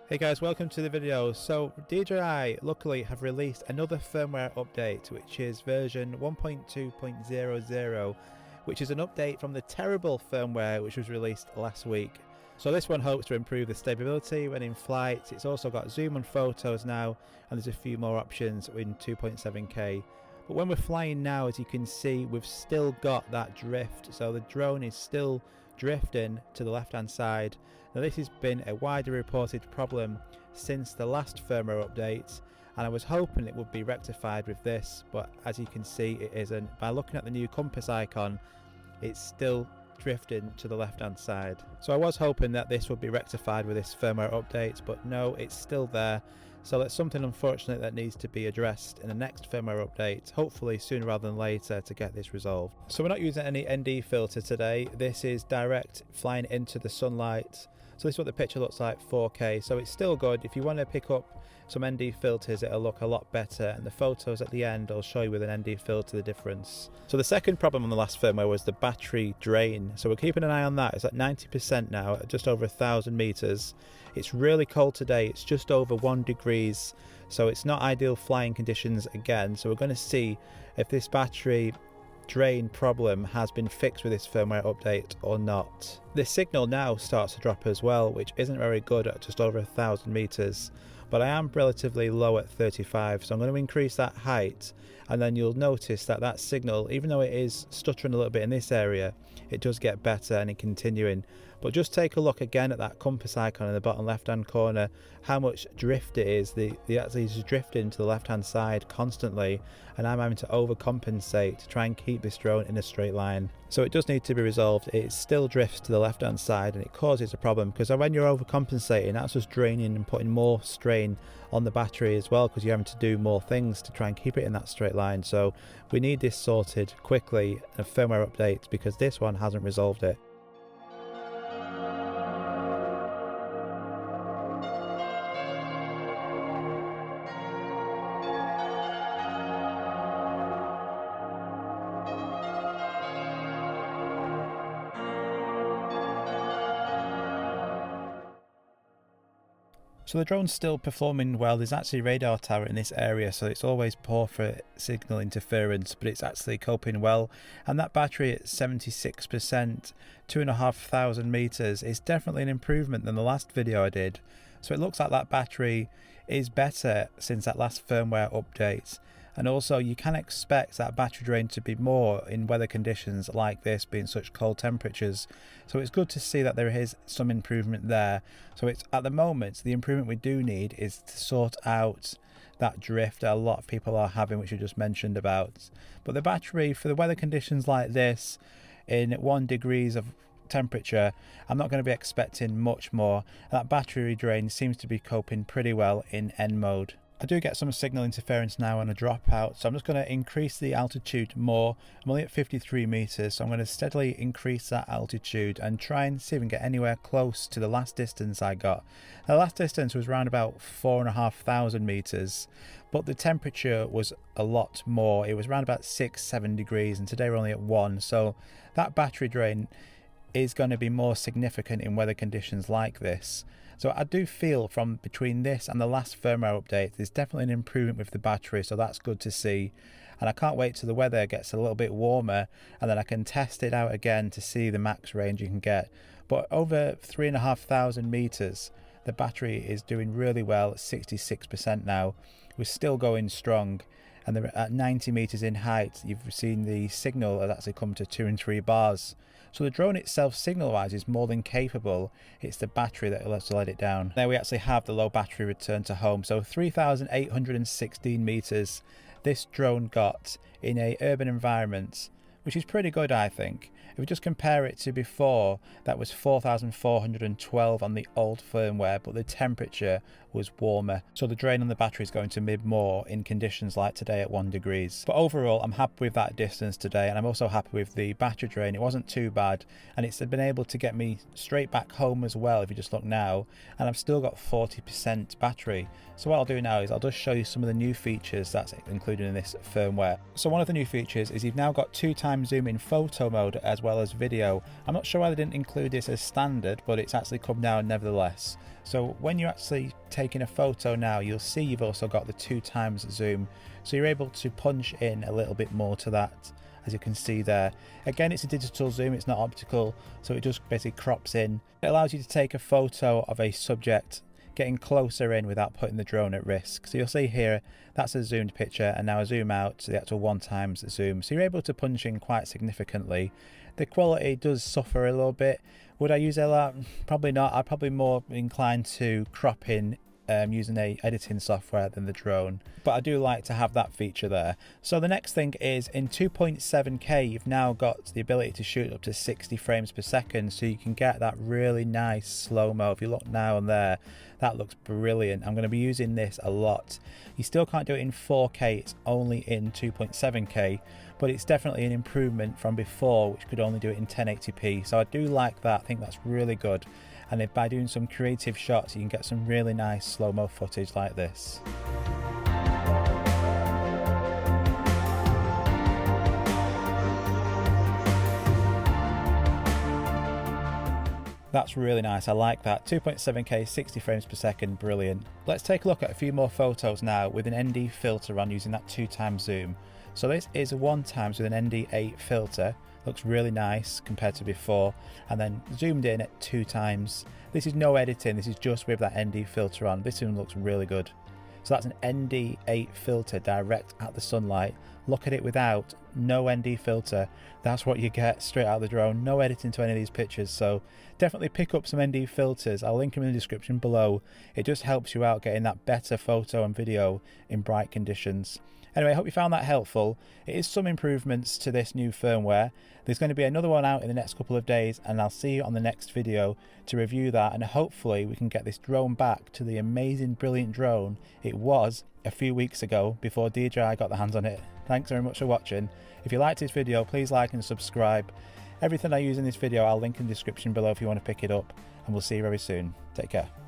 Hey guys, welcome to the video. So DJI luckily have released another firmware update, which is version 1.2.00, which is an update from the terrible firmware which was released last week. So this one hopes to improve the stability when in flight. It's also got zoom on photos now, and there's a few more options in 2.7K. But when we're flying now, as you can see, we've still got that drift. So the drone is still drifting to the left hand side. Now this has been a widely reported problem since the last firmware update, and I was hoping it would be rectified with this, but as you can see it isn't. By looking at the new compass icon, it's still drifting to the left hand side. So I was hoping that this would be rectified with this firmware update, but no, it's still there. So that's something unfortunate that needs to be addressed in the next firmware update, hopefully sooner rather than later, to get this resolved. So we're not using any ND filter today. This is direct flying into the sunlight. So this is what the picture looks like 4K, so it's still good. If you want to pick up some ND filters, it'll look a lot better, and the photos at the end will show you with an ND filter the difference. So the second problem on the last firmware was the battery drain. So we're keeping an eye on that. It's at 90% now, at just over 1,000 meters. It's really cold today. It's just over 1 degrees, so it's not ideal flying conditions again. So we're going to see if this battery drain problem has been fixed with this firmware update or not. The signal now starts to drop as well, which isn't very good at just over 1,000 meters, but I am relatively low at 35, so I'm going to increase that height, and then you'll notice that that signal, even though it is stuttering a little bit in this area, it does get better and it's continuing. But just take a look again at that compass icon in the bottom left hand corner, how much drift it is. The actually is drifting to the left hand side constantly, and I'm having to overcompensate to try and keep this drone in a straight line. So it does need to be resolved. It still drifts to the left hand side, and it causes a problem because when you're overcompensating, that's just draining and putting more strain on the battery as well, because you're having to do more things to try and keep it in that straight line. So we need this sorted quickly, a firmware update, because this one hasn't resolved it. So the drone's still performing well. There's actually a radar tower in this area, so it's always poor for signal interference, but it's actually coping well. And that battery at 76%, 2,500 meters, is definitely an improvement than the last video I did. So it looks like that battery is better since that last firmware update. And also you can expect that battery drain to be more in weather conditions like this, being such cold temperatures. So it's good to see that there is some improvement there. So it's at the moment, the improvement we do need is to sort out that drift that a lot of people are having, which you just mentioned about. But the battery, for the weather conditions like this, in 1 degrees of temperature, I'm not going to be expecting much more. That battery drain seems to be coping pretty well in N mode. I do get some signal interference now on a dropout, so I'm just going to increase the altitude more. I'm only at 53 meters, so I'm going to steadily increase that altitude and try and see if we can get anywhere close to the last distance I got. The last distance was around about 4,500 meters, but the temperature was a lot more. It was around about 6-7 degrees, and today we're only at 1, so that battery drain is going to be more significant in weather conditions like this. So I do feel from between this and the last firmware update, there's definitely an improvement with the battery, so that's good to see. And I can't wait till the weather gets a little bit warmer, and then I can test it out again to see the max range you can get. But over 3,500 meters, the battery is doing really well at 66% now. We're still going strong, and at 90 meters in height, you've seen the signal has actually come to 2 and 3 bars. So the drone itself, signal-wise, is more than capable. It's the battery that will have to let it down. Now we actually have the low battery return to home. So 3,816 meters this drone got in a urban environment, which is pretty good, I think. If we just compare it to before, that was 4,412 on the old firmware, but the temperature was warmer. So the drain on the battery is going to mid more in conditions like today at 1 degrees. But overall, I'm happy with that distance today, and I'm also happy with the battery drain. It wasn't too bad, and it's been able to get me straight back home as well, if you just look now, and I've still got 40% battery. So what I'll do now is I'll just show you some of the new features that's included in this firmware. So one of the new features is you've now got 2x zoom in photo mode as well as video. I'm not sure why they didn't include this as standard, but it's actually come down nevertheless. So when you're actually taking a photo now, you'll see you've also got the 2x zoom, so you're able to punch in a little bit more to that, as you can see there. Again, it's a digital zoom, it's not optical, so it just basically crops in. It allows you to take a photo of a subject getting closer in without putting the drone at risk. So you'll see here, that's a zoomed picture, and now I zoom out to the actual 1x zoom. So you're able to punch in quite significantly. The quality does suffer a little bit. Would I use a lot? Probably not. I'm probably more inclined to crop in using a editing software than the drone, but I do like to have that feature there. So the next thing is, in 2.7K you've now got the ability to shoot up to 60 frames per second, so you can get that really nice slow-mo. If you look now and there, that looks brilliant. I'm going to be using this a lot. You still can't do it in 4K, it's only in 2.7K, but it's definitely an improvement from before, which could only do it in 1080p. So I do like that. I think that's really good. And if by doing some creative shots, you can get some really nice slow-mo footage like this. That's really nice, I like that. 2.7K, 60 frames per second, brilliant. Let's take a look at a few more photos now with an ND filter on using that 2x zoom. So this is 1x with an ND8 filter. Looks really nice compared to before, and then zoomed in at 2x. This is no editing, this is just with that ND filter on. This one looks really good. So that's an ND8 filter direct at the sunlight. Look at it without, no ND filter. That's what you get straight out of the drone. No editing to any of these pictures, so definitely pick up some ND filters. I'll link them in the description below. It just helps you out getting that better photo and video in bright conditions. Anyway, I hope you found that helpful. It is some improvements to this new firmware. There's going to be another one out in the next couple of days, and I'll see you on the next video to review that, and hopefully we can get this drone back to the amazing, brilliant drone it was a few weeks ago before DJI got their hands on it. Thanks very much for watching. If you liked this video, please like and subscribe. Everything I use in this video I'll link in the description below if you want to pick it up, and we'll see you very soon. Take care.